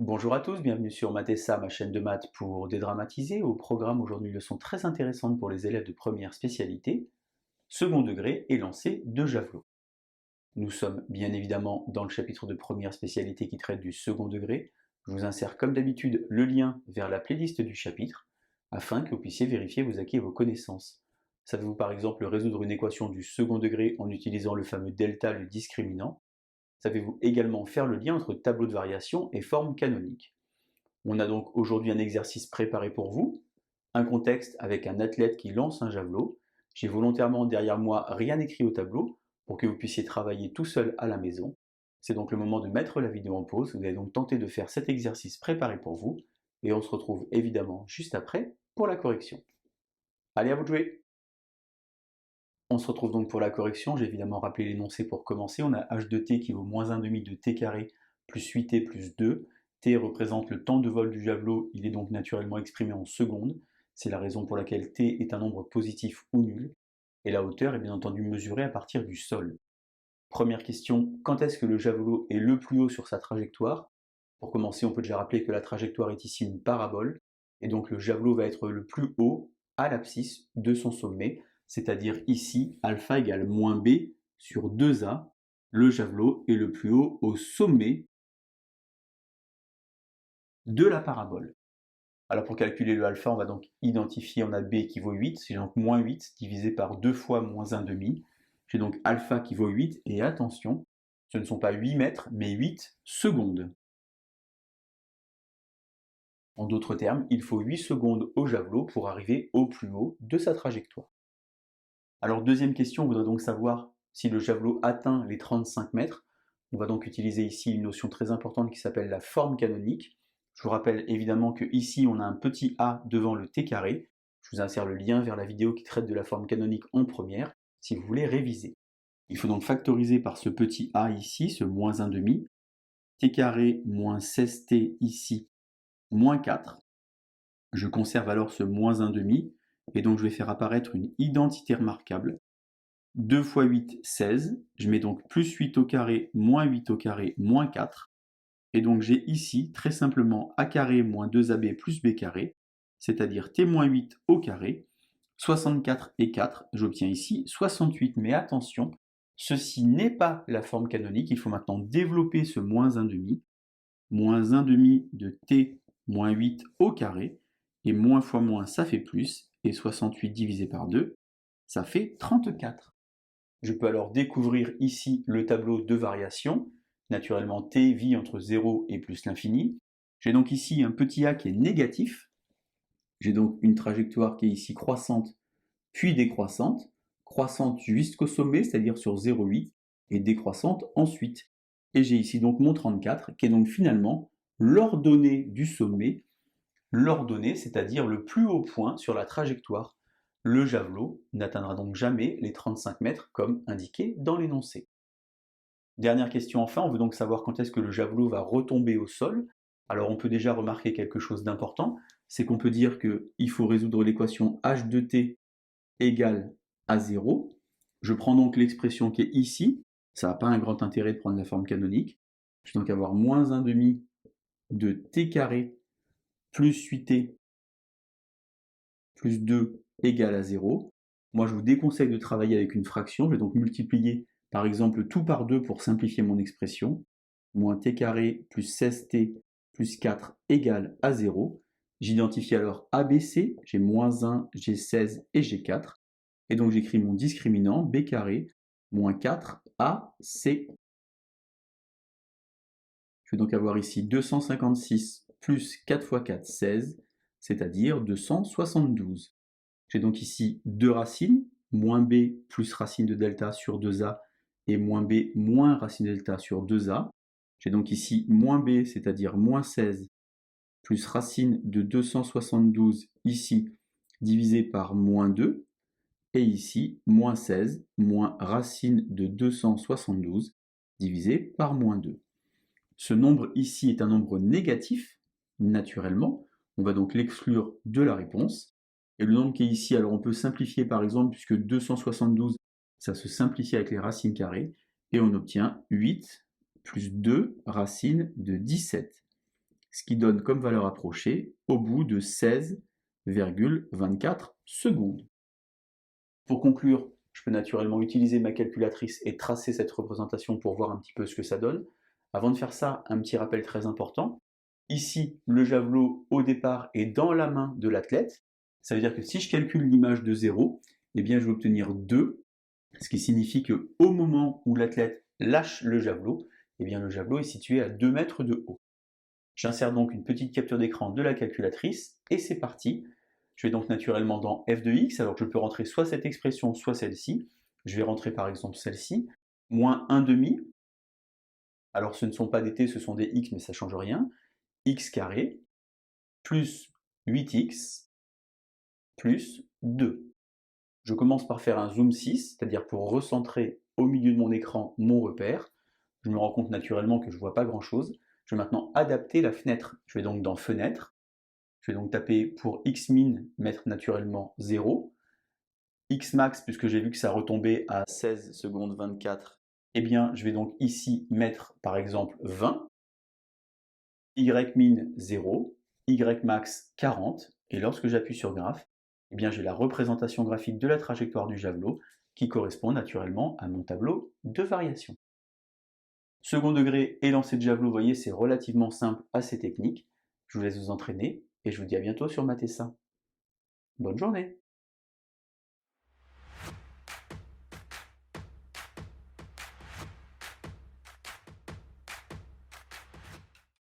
Bonjour à tous, bienvenue sur Mathessa, ma chaîne de maths pour dédramatiser. Au programme aujourd'hui une leçon très intéressante pour les élèves de première spécialité, second degré et lancer de javelot. Nous sommes bien évidemment dans le chapitre de première spécialité qui traite du second degré. Je vous insère comme d'habitude le lien vers la playlist du chapitre afin que vous puissiez vérifier vos acquis et vos connaissances. Savez-vous par exemple résoudre une équation du second degré en utilisant le fameux delta, le discriminant? Savez-vous également faire le lien entre tableau de variation et forme canonique? On a donc aujourd'hui un exercice préparé pour vous, un contexte avec un athlète qui lance un javelot. J'ai volontairement derrière moi rien écrit au tableau pour que vous puissiez travailler tout seul à la maison. C'est donc le moment de mettre la vidéo en pause. Vous allez donc tenter de faire cet exercice préparé pour vous et on se retrouve évidemment juste après pour la correction. Allez, à vous de jouer! On se retrouve donc pour la correction. J'ai évidemment rappelé l'énoncé pour commencer. On a h de t qui vaut moins 1/2 de t carré plus 8t plus 2. T représente le temps de vol du javelot, il est donc naturellement exprimé en secondes. C'est la raison pour laquelle t est un nombre positif ou nul. Et la hauteur est bien entendu mesurée à partir du sol. Première question, quand est-ce que le javelot est le plus haut sur sa trajectoire? Pour commencer, on peut déjà rappeler que la trajectoire est ici une parabole, et donc le javelot va être le plus haut à l'abscisse de son sommet, c'est-à-dire ici, alpha égale moins b sur 2a, le javelot est le plus haut au sommet de la parabole. Alors pour calculer le alpha, on va donc identifier, on a b qui vaut 8, c'est donc moins 8 divisé par 2 fois moins 1/2. J'ai donc alpha qui vaut 8, et attention, ce ne sont pas 8 mètres, mais 8 secondes. En d'autres termes, il faut 8 secondes au javelot pour arriver au plus haut de sa trajectoire. Alors deuxième question, on voudrait donc savoir si le javelot atteint les 35 mètres. On va donc utiliser ici une notion très importante qui s'appelle la forme canonique. Je vous rappelle évidemment que ici on a un petit a devant le t carré. Je vous insère le lien vers la vidéo qui traite de la forme canonique en première, si vous voulez réviser. Il faut donc factoriser par ce petit a ici, ce moins 1/2, t carré moins 16t ici, moins 4. Je conserve alors ce moins 1/2, et donc je vais faire apparaître une identité remarquable. 2 fois 8, 16. Je mets donc plus 8 au carré, moins 8 au carré, moins 4. Et donc j'ai ici, très simplement, a carré moins 2ab plus b carré, c'est-à-dire t moins 8 au carré. 64 et 4, j'obtiens ici 68. Mais attention, ceci n'est pas la forme canonique. Il faut maintenant développer ce moins 1/2. Moins 1/2 de t moins 8 au carré. Et moins fois moins, ça fait plus. Et 68 divisé par 2, ça fait 34. Je peux alors découvrir ici le tableau de variation. Naturellement, t vit entre 0 et plus l'infini. J'ai donc ici un petit a qui est négatif. J'ai donc une trajectoire qui est ici croissante, puis décroissante. Croissante jusqu'au sommet, c'est-à-dire sur 0,8, et décroissante ensuite. Et j'ai ici donc mon 34, qui est donc finalement l'ordonnée du sommet, l'ordonnée, c'est-à-dire le plus haut point sur la trajectoire. Le javelot n'atteindra donc jamais les 35 mètres comme indiqué dans l'énoncé. Dernière question enfin, on veut donc savoir quand est-ce que le javelot va retomber au sol. Alors on peut déjà remarquer quelque chose d'important, c'est qu'on peut dire qu'il faut résoudre l'équation h de t égale à 0. Je prends donc l'expression qui est ici, ça n'a pas un grand intérêt de prendre la forme canonique. Je vais donc avoir moins 1/2 de t carré plus 8t plus 2 égale à 0. Moi, je vous déconseille de travailler avec une fraction. Je vais donc multiplier, par exemple, tout par 2 pour simplifier mon expression. Moins t carré plus 16t plus 4 égale à 0. J'identifie alors ABC, j'ai moins 1, j'ai 16 et j'ai 4. Et donc j'écris mon discriminant, b carré moins 4ac. Je vais donc avoir ici 256 plus 4 fois 4, 16, c'est-à-dire 272. J'ai donc ici deux racines, moins b plus racine de delta sur 2a, et moins b moins racine de delta sur 2a. J'ai donc ici moins b, c'est-à-dire moins 16, plus racine de 272 ici, divisé par moins 2, et ici, moins 16, moins racine de 272, divisé par moins 2. Ce nombre ici est un nombre négatif, naturellement, on va donc l'exclure de la réponse. Et le nombre qui est ici, alors on peut simplifier par exemple, puisque 272, ça se simplifie avec les racines carrées, et on obtient 8 plus 2 racines de 17. ce qui donne comme valeur approchée au bout de 16,24 secondes. Pour conclure, je peux naturellement utiliser ma calculatrice et tracer cette représentation pour voir un petit peu ce que ça donne. Avant de faire ça, un petit rappel très important. Ici, le javelot au départ est dans la main de l'athlète. Ça veut dire que si je calcule l'image de 0, eh bien je vais obtenir 2, ce qui signifie qu'au moment où l'athlète lâche le javelot, eh bien le javelot est situé à 2 mètres de haut. J'insère donc une petite capture d'écran de la calculatrice et c'est parti. Je vais donc naturellement dans f de x, alors je peux rentrer soit cette expression, soit celle-ci. Je vais rentrer par exemple celle-ci, moins 1 demi. Alors ce ne sont pas des t, ce sont des x, mais ça ne change rien. X carré, plus 8x, plus 2. Je commence par faire un zoom 6, c'est-à-dire pour recentrer au milieu de mon écran mon repère. Je me rends compte naturellement que je ne vois pas grand-chose. Je vais maintenant adapter la fenêtre. Je vais donc dans Fenêtre. Je vais donc taper pour Xmin, mettre naturellement 0. Xmax, puisque j'ai vu que ça retombait à 16 secondes 24, eh bien je vais donc ici mettre par exemple 20. Ymin 0. Ymax 40. Et lorsque j'appuie sur Graph, eh bien j'ai la représentation graphique de la trajectoire du javelot qui correspond naturellement à mon tableau de variation. Second degré et lancer de javelot, vous voyez, c'est relativement simple, assez technique. Je vous laisse vous entraîner et je vous dis à bientôt sur Matessa. Bonne journée!